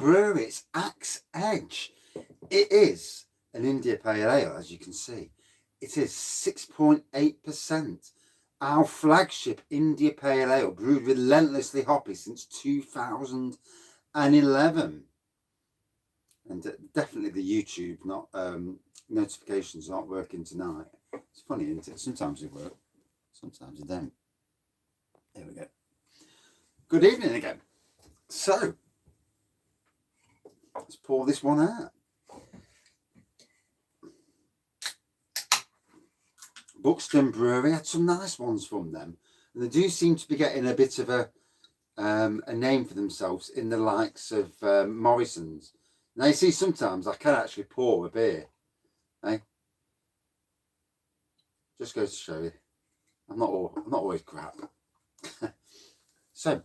Brewery. It's Axe Edge. It is an India Pale Ale, as you can see. It is 6.8%. Our flagship India Pale Ale, brewed relentlessly hoppy since 2011. And definitely the YouTube notifications aren't working tonight. It's funny, isn't it? Sometimes they work, sometimes they don't. There we go. Good evening again. So, let's pour this one out. Buxton Brewery, had some nice ones from them. And they do seem to be getting a bit of a name for themselves in the likes of Morrison's. Now, you see, sometimes I can actually pour a beer. Eh? Just goes to show you. I'm not always crap. So,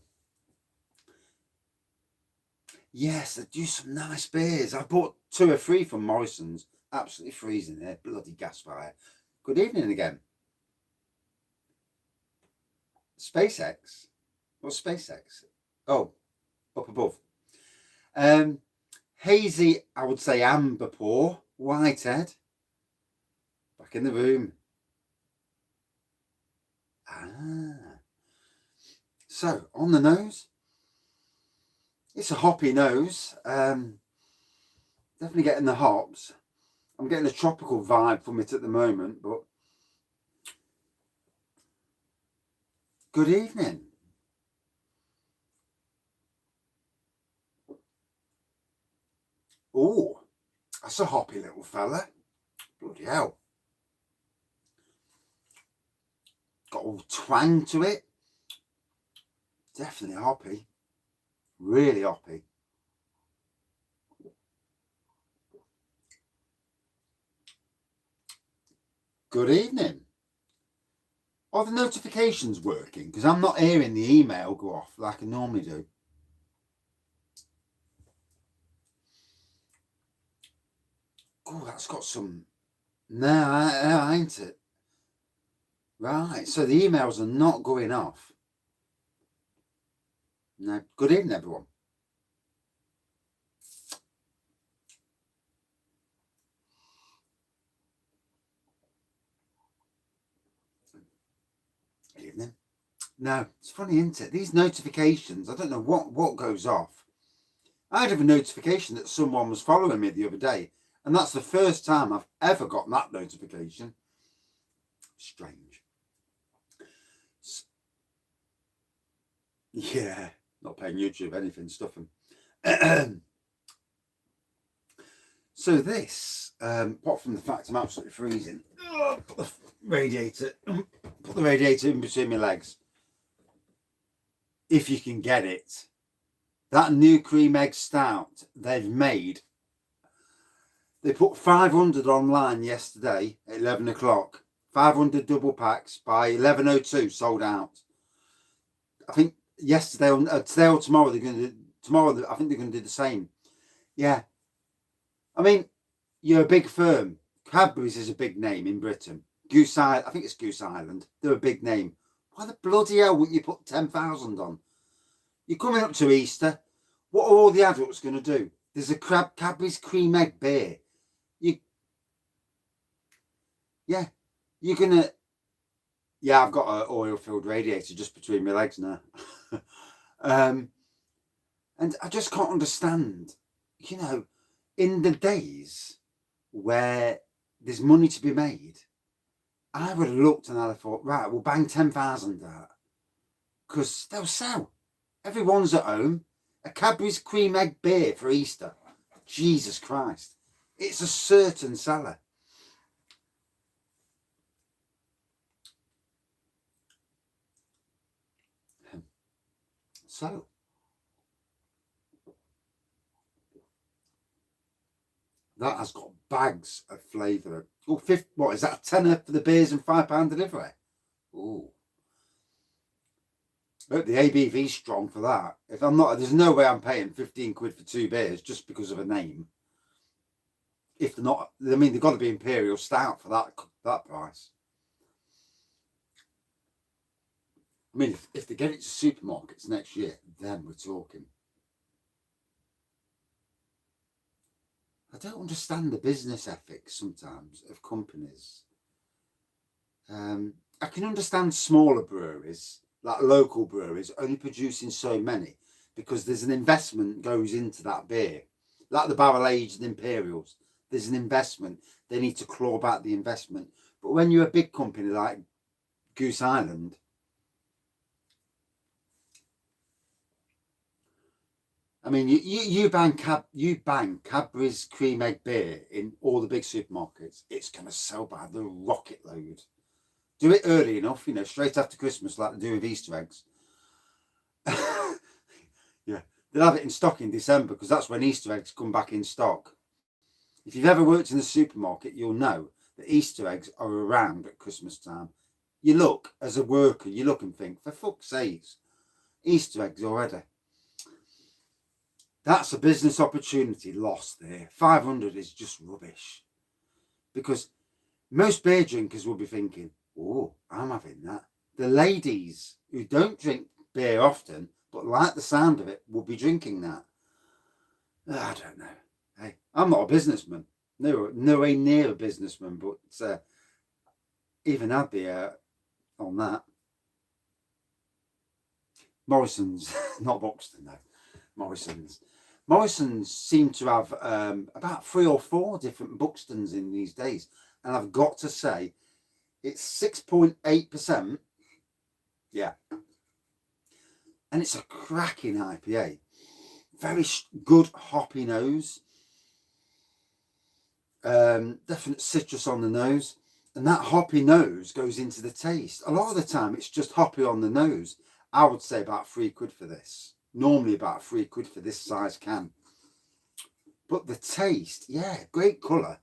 yes, they do some nice beers. I bought 2 or 3 from Morrison's. Absolutely freezing there. Bloody gas fire. Good evening again. SpaceX. What's SpaceX? Oh, up above. Hazy, I would say amber pour. Whitehead. Back in the room. So, on the nose. It's a hoppy nose. Definitely getting the hops. I'm getting a tropical vibe from it at the moment, but good evening. Oh, that's a hoppy little fella. Bloody hell. Got all twang to it. Definitely hoppy. Really hoppy. Good evening. Are the notifications working? Because I'm not hearing the email go off like I normally do. Oh, that's got some... No, ain't it? Right, so the emails are not going off. No, good evening, everyone. Evening. No, it's funny, isn't it? These notifications, I don't know what goes off. I had a notification that someone was following me the other day, and that's the first time I've ever got that notification. Strange. Yeah, not paying YouTube anything, stuffing. So this, apart from the fact I'm absolutely freezing, put the radiator in between my legs. If you can get it. That new cream egg stout they've made. They put 500 online yesterday at 11 o'clock. 500 double packs by 11:02 sold out. I think yesterday or today or tomorrow they're going to do, I think they're going to do the same. Yeah. I mean, you're a big firm. Cadbury's is a big name in Britain. Goose Island, I think it's Goose Island. They're a big name. Why the bloody hell wouldn't you put 10,000 on? You're coming up to Easter. What are all the adults going to do? There's a Cadbury's cream egg beer. You're going to... Yeah, I've got an oil-filled radiator just between my legs now. And I just can't understand, you know, in the days where there's money to be made, I would have looked and I'd have thought, right, we'll bang 10,000 out. Because they'll sell. Everyone's at home. A Cadbury's cream egg beer for Easter. Jesus Christ. It's a certain seller. So, that has got bags of flavour. Oh, what is that? A tenner for the beers and £5 delivery? Oh. But the ABV's strong for that. If I'm not, there's no way I'm paying 15 quid for 2 beers just because of a name. If they're not, I mean, they've got to be Imperial Stout for that price. I mean, if they get it to supermarkets next year, then we're talking. I don't understand the business ethics sometimes of companies. I can understand smaller breweries, like local breweries, only producing so many because there's an investment goes into that beer. Like the barrel-aged Imperials, there's an investment. They need to claw back the investment. But when you're a big company like Goose Island, I mean, you bang Cadbury's cream egg beer in all the big supermarkets, it's going to sell by the rocket load. Do it early enough, straight after Christmas, like they do with Easter eggs. Yeah, they'll have it in stock in December because that's when Easter eggs come back in stock. If you've ever worked in a supermarket, you'll know that Easter eggs are around at Christmas time. You look, as a worker, you look and think, for fuck's sakes, Easter eggs already. That's a business opportunity lost there. 500 is just rubbish. Because most beer drinkers will be thinking, oh, I'm having that. The ladies who don't drink beer often, but like the sound of it, will be drinking that. I don't know. Hey, I'm not a businessman. No way near a businessman, but even I'd be on that. Morrison's, not Buxton though. Morrison's seem to have about 3 or 4 different Buxtons in these days. And I've got to say, it's 6.8%. Yeah. And it's a cracking IPA. Very good hoppy nose. Definite citrus on the nose. And that hoppy nose goes into the taste. A lot of the time, it's just hoppy on the nose. I would say about £3 for this. Normally about £3 for this size can. But the taste, yeah, great colour.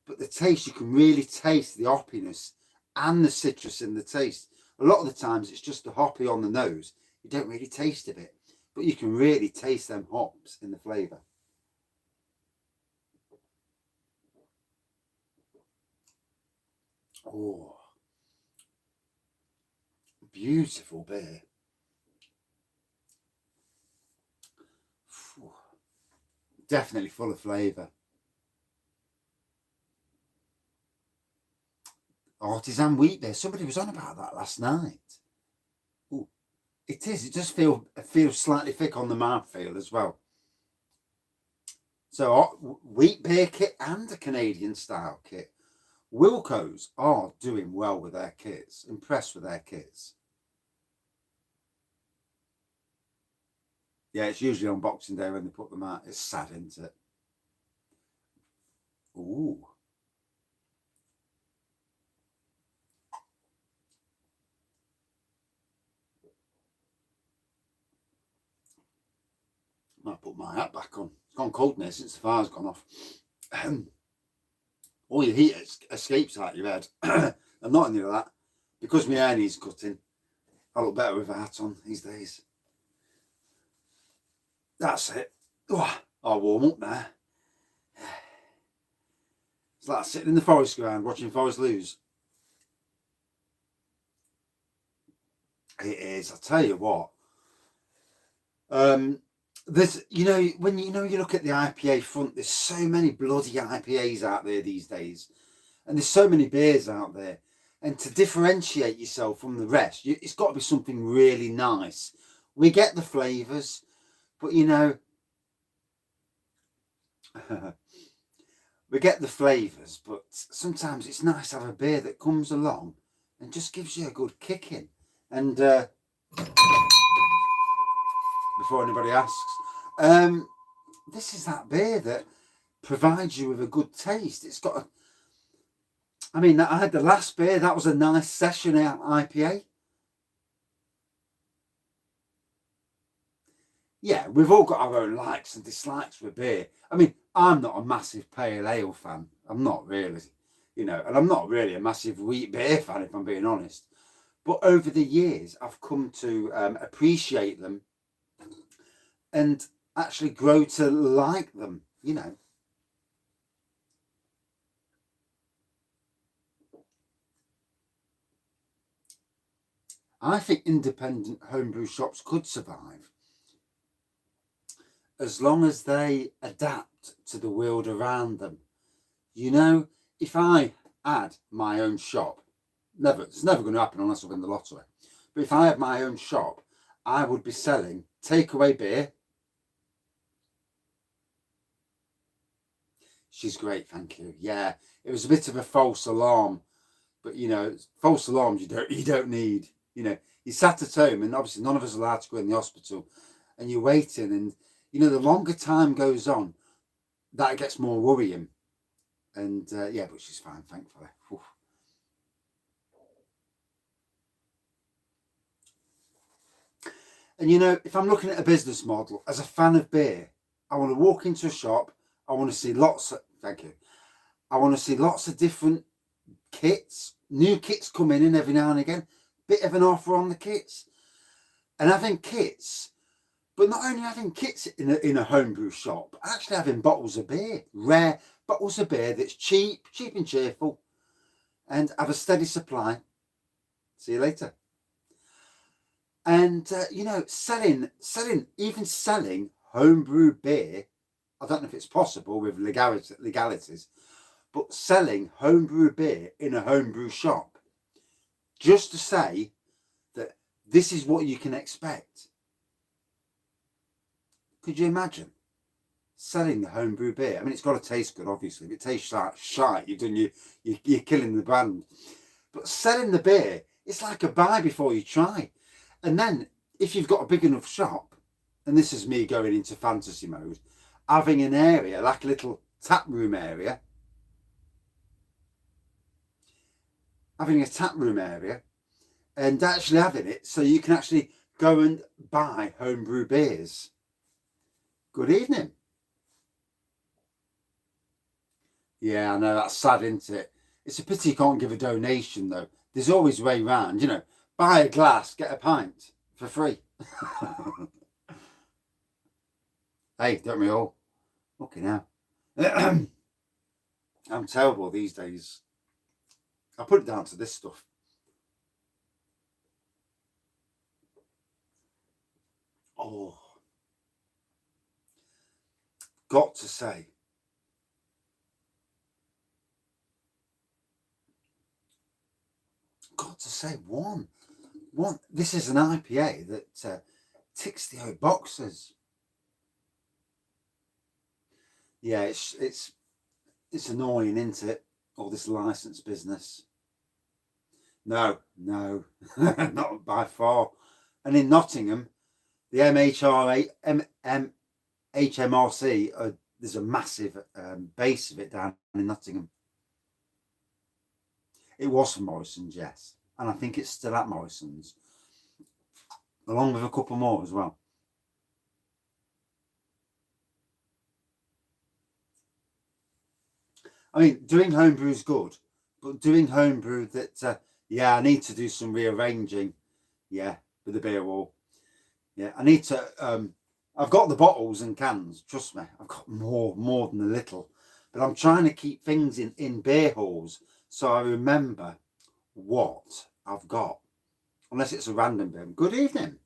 But the taste, you can really taste the hoppiness and the citrus in the taste. A lot of the times it's just the hoppy on the nose. You don't really taste of it. But you can really taste them hops in the flavour. Oh, beautiful beer. Definitely full of flavour. Artisan wheat beer. Somebody was on about that last night. Ooh, it is. It does feels slightly thick on the mouthfeel as well. So wheat beer kit and a Canadian style kit. Wilco's are doing well with their kits. Impressed with their kits. Yeah, it's usually on Boxing Day when they put them out. It's sad, isn't it? Ooh. Might put my hat back on. It's gone cold now since the fire's gone off. All your heat escapes out your head. I'm not any of that. Because my hair needs cutting, I look better with a hat on these days. That's it. Oh, I'll warm up there. It's like sitting in the forest ground watching Forest lose. It is. I tell you what. There's, when you look at the IPA front, there's so many bloody IPAs out there these days, and there's so many beers out there. And to differentiate yourself from the rest, it's got to be something really nice. We get the flavours, but we get the flavours, but sometimes it's nice to have a beer that comes along and just gives you a good kicking. And before anybody asks, this is that beer that provides you with a good taste. It's got I had the last beer, that was a nice session IPA. Yeah, we've all got our own likes and dislikes with beer. I'm not a massive pale ale fan. I'm not really, and I'm not really a massive wheat beer fan, if I'm being honest. But over the years, I've come to appreciate them and actually grow to like them, I think independent homebrew shops could survive. as long as they adapt to the world around them. You know, if I had my own shop, it's never going to happen unless I win the lottery. But if I had my own shop, I would be selling takeaway beer. She's great, thank you. Yeah, it was a bit of a false alarm, but you know, false alarms you don't need. You know, you sat at home, and obviously none of us are allowed to go in the hospital, and you're waiting, and you know, the longer time goes on, that gets more worrying. And yeah, but she's fine, thankfully. Whew. And you know, if I'm looking at a business model as a fan of beer, I want to walk into a shop. I want to see lots of, thank you. I want to see lots of different kits, new kits coming in every now and again. Bit of an offer on the kits, and having kits, but not only having kits in a homebrew shop, actually having bottles of beer, rare bottles of beer that's cheap and cheerful, and have a steady supply. See you later. And you know, selling homebrew beer. I don't know if it's possible with legalities, but selling homebrew beer in a homebrew shop, just to say that this is what you can expect. Could you imagine selling the homebrew beer? I mean, it's got to taste good, obviously. If it tastes like shite, you're killing the brand. But selling the beer, it's like a buy before you try. And then if you've got a big enough shop, and this is me going into fantasy mode, having an area, like a little tap room area, and actually having it so you can actually go and buy homebrew beers. Good evening. Yeah, I know, that's sad, isn't it? It's a pity you can't give a donation, though. There's always a way round, you know. Buy a glass, get a pint for free. Hey, don't we all? Okay, now. I'm terrible these days. I put it down to this stuff. Oh, got to say, one. This is an IPA that ticks the old boxes. Yeah, it's annoying, isn't it? All this license business. No, not by far. And in Nottingham, the HMRC, there's a massive base of it down in Nottingham. It was from Morrison's, yes. And I think it's still at Morrison's, along with a couple more as well. I mean, doing homebrew is good, but doing homebrew that, yeah, I need to do some rearranging, yeah, with the beer wall. Yeah, I need to, I've got the bottles and cans, trust me, I've got more than a little, but I'm trying to keep things in beer halls so I remember what I've got, unless it's a random beer. Good evening.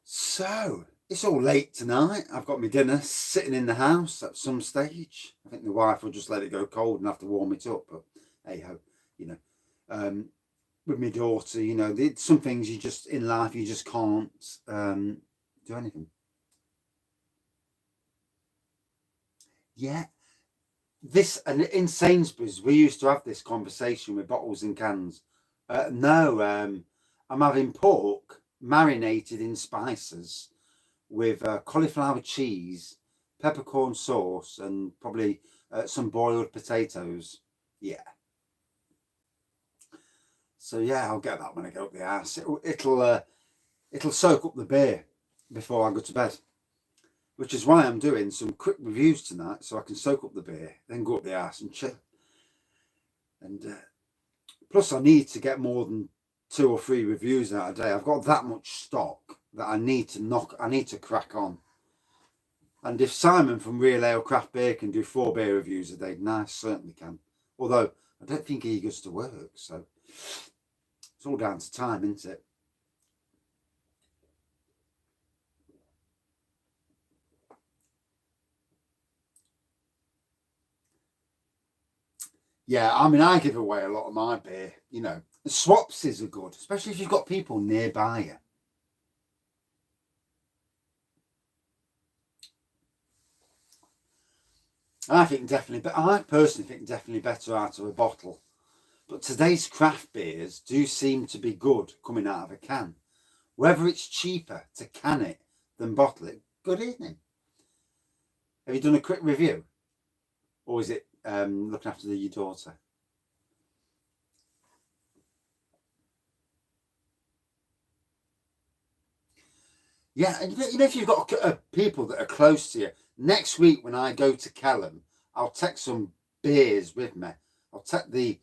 So, it's all late tonight. I've got my dinner sitting in the house at some stage. I think the wife will just let it go cold and have to warm it up, but hey ho, you know. With my daughter, you know, some things you just, in life, you just can't do anything. Yeah. And in Sainsbury's, we used to have this conversation with bottles and cans. No, I'm having pork marinated in spices with cauliflower cheese, peppercorn sauce, and probably some boiled potatoes. Yeah. So yeah, I'll get that when I go up the arse. It'll soak up the beer before I go to bed, which is why I'm doing some quick reviews tonight, so I can soak up the beer, then go up the arse and chill. And plus, I need to get more than 2 or 3 reviews out a day. I've got that much stock that I need to crack on. And if Simon from Real Ale Craft Beer can do 4 beer reviews a day, I certainly can. Although I don't think he goes to work, so it's all down to time, isn't it? Yeah, I mean, I give away a lot of my beer, you know. The swapsies are good, especially if you've got people nearby you. I personally think definitely better out of a bottle. But today's craft beers do seem to be good coming out of a can. Whether it's cheaper to can it than bottle it. Good evening. Have you done a quick review? Or is it looking after your daughter? Yeah, and you know if you've got people that are close to you, next week when I go to Kelham, I'll take some beers with me. I'll take the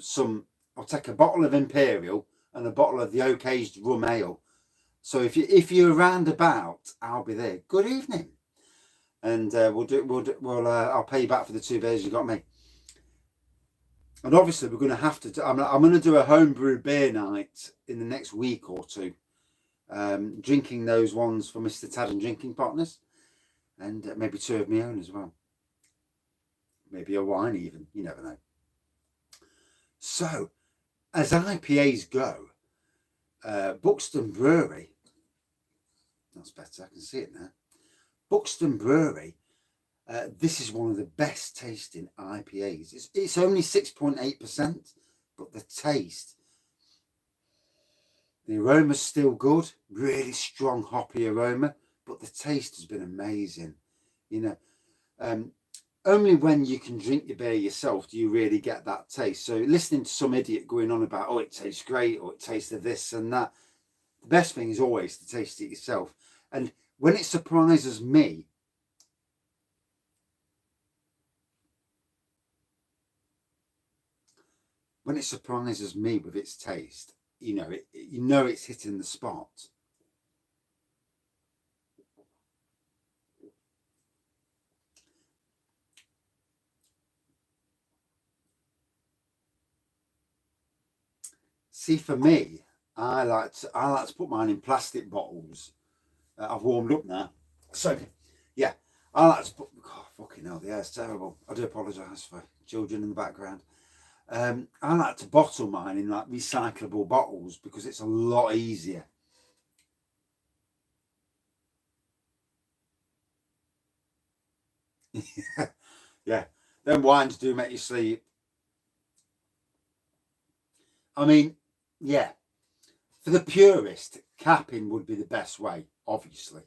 some. I'll take a bottle of Imperial and a bottle of the oak aged rum ale. So if you're around about, I'll be there. Good evening, and I'll pay you back for the 2 beers you got me. And obviously we're going to have to. I'm going to do a homebrew beer night in the next week or two. Drinking those ones for Mr. Tad and drinking partners, and maybe 2 of my own as well. Maybe a wine even. You never know. So, as IPAs go, Buxton Brewery. That's better. I can see it now. Buxton Brewery. This is one of the best tasting IPAs. It's only 6.8%, but the taste, the aroma's still good. Really strong hoppy aroma, but the taste has been amazing. You know, only when you can drink your beer yourself do you really get that taste. So listening to some idiot going on about, oh, it tastes great, or it tastes of this and that, the best thing is always to taste it yourself. And when it surprises me, with its taste, you know it's hitting the spot. See, for me, I like to put mine in plastic bottles. I've warmed up now, so yeah, I like to put. Oh, fucking hell, the air's terrible. I do apologise for children in the background. I like to bottle mine in like recyclable bottles because it's a lot easier. Yeah, then wines do make you sleep. I mean, yeah, for the purist, capping would be the best way, obviously.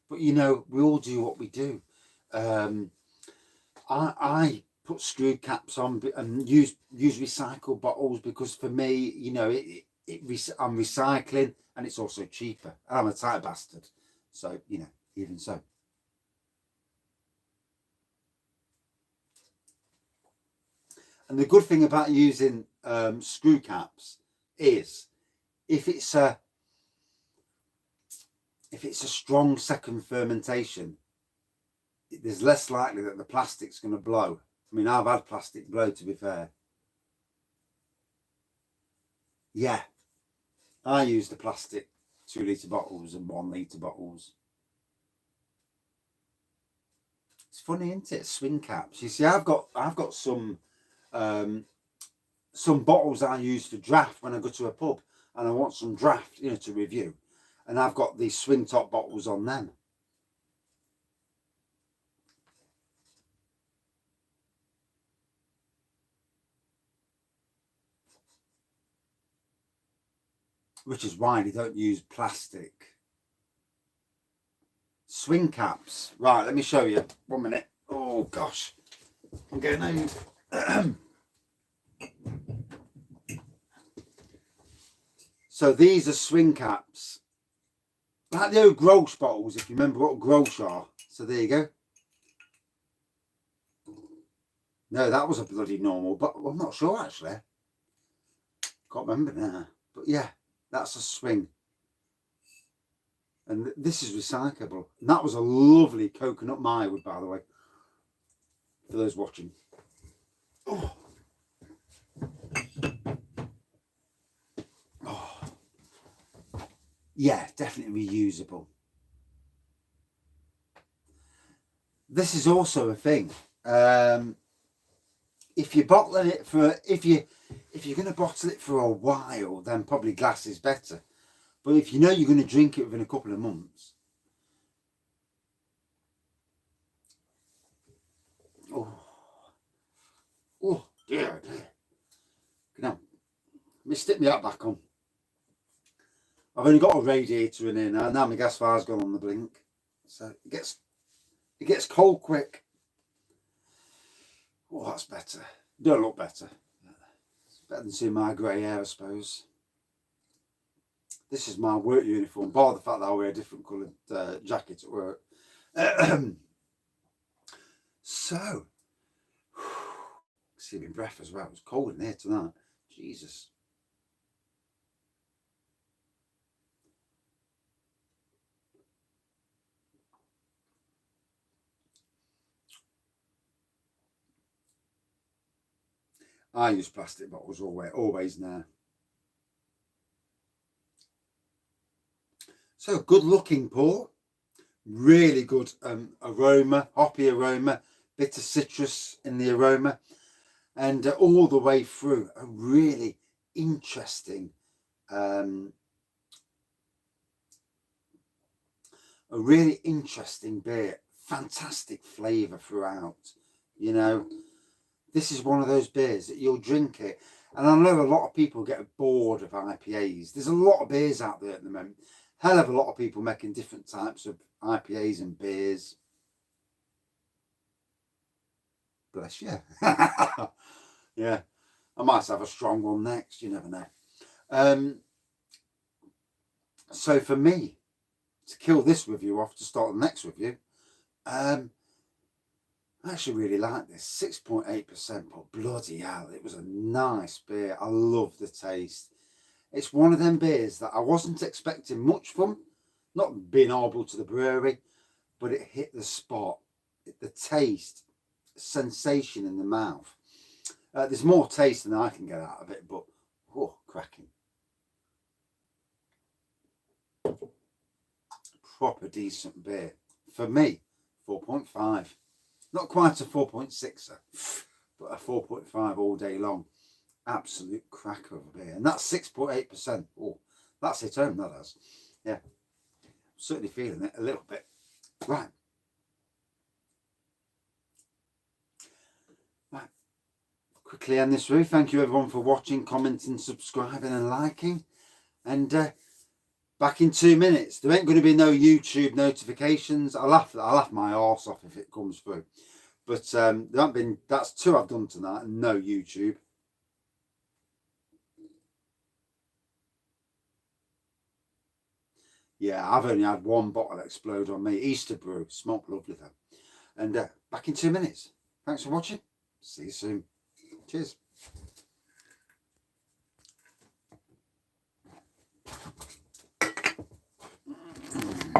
But you know, we all do what we do. Um, I put screw caps on and use recycled bottles because for me, you know, I'm recycling and it's also cheaper. I'm a tight bastard, so you know, even so. And the good thing about using screw caps is if it's a strong second fermentation, there's less likely that the plastic's going to blow. I mean, I've had plastic blow, to be fair. Yeah, I use the plastic 2 litre bottles and 1 litre bottles. It's funny, isn't it? Swing caps. You see, I've got some bottles I use for draft when I go to a pub and I want some draft, you know, to review, and I've got these swing top bottles on them. Which is why they don't use plastic. Swing caps. Right, let me show you. 1 minute. Oh gosh, I'm getting out. So these are swing caps, like the old Grolsch bottles, if you remember what Grolsch are. So there you go. No, that was a bloody normal, but I'm not sure actually. Can't remember now. But yeah, that's a swing. And this is recyclable. And that was a lovely coconut mywood, by the way, for those watching. Oh. Oh. Yeah, definitely reusable. This is also a thing. if you're bottling it for, if you're going to bottle it for a while, then probably glass is better. But if you know you're going to drink it within a couple of months, oh dear. Now, let me stick my hat back on. I've only got a radiator in here now. Now my gas fire's gone on the blink, so it gets cold quick. Oh, that's better. Don't look better. It's better than seeing my grey hair, I suppose. This is my work uniform, bar the fact that I wear a different coloured jacket at work. So, see my breath as well. It was cold in here tonight. Jesus. I use plastic bottles always now. So, good looking pour. Really good aroma, hoppy aroma, bit of citrus in the aroma. And all the way through, a really interesting beer. Fantastic flavour throughout. You know, this is one of those beers that you'll drink it. And I know a lot of people get bored of IPAs. There's a lot of beers out there at the moment. Hell of a lot of people making different types of IPAs and beers. Bless you. Yeah, I might have a strong one next. You never know. So for me, to kill this review off, to start the next review, I actually really like this. 6.8%, but bloody hell, it was a nice beer. I love the taste. It's one of them beers that I wasn't expecting much from, not being able to the brewery, but it hit the spot. The taste, sensation in the mouth. There's more taste than I can get out of it, but oh, cracking. Proper decent beer. For me, 4.5. Not quite a 4.6er, but a 4.5 all day long. Absolute cracker of a beer. And that's 6.8%. Oh, that's it home, that has. Yeah. Certainly feeling it a little bit. Right. Quickly end this review. Thank you everyone for watching, commenting, subscribing and liking. And back in 2 minutes. There ain't going to be no YouTube notifications. I'll laugh my arse off if it comes through. But there haven't been, that's 2 I've done tonight and no YouTube. Yeah, I've only had 1 bottle explode on me. Easter brew. Smoked lovely though. And back in 2 minutes. Thanks for watching. See you soon. Cheers.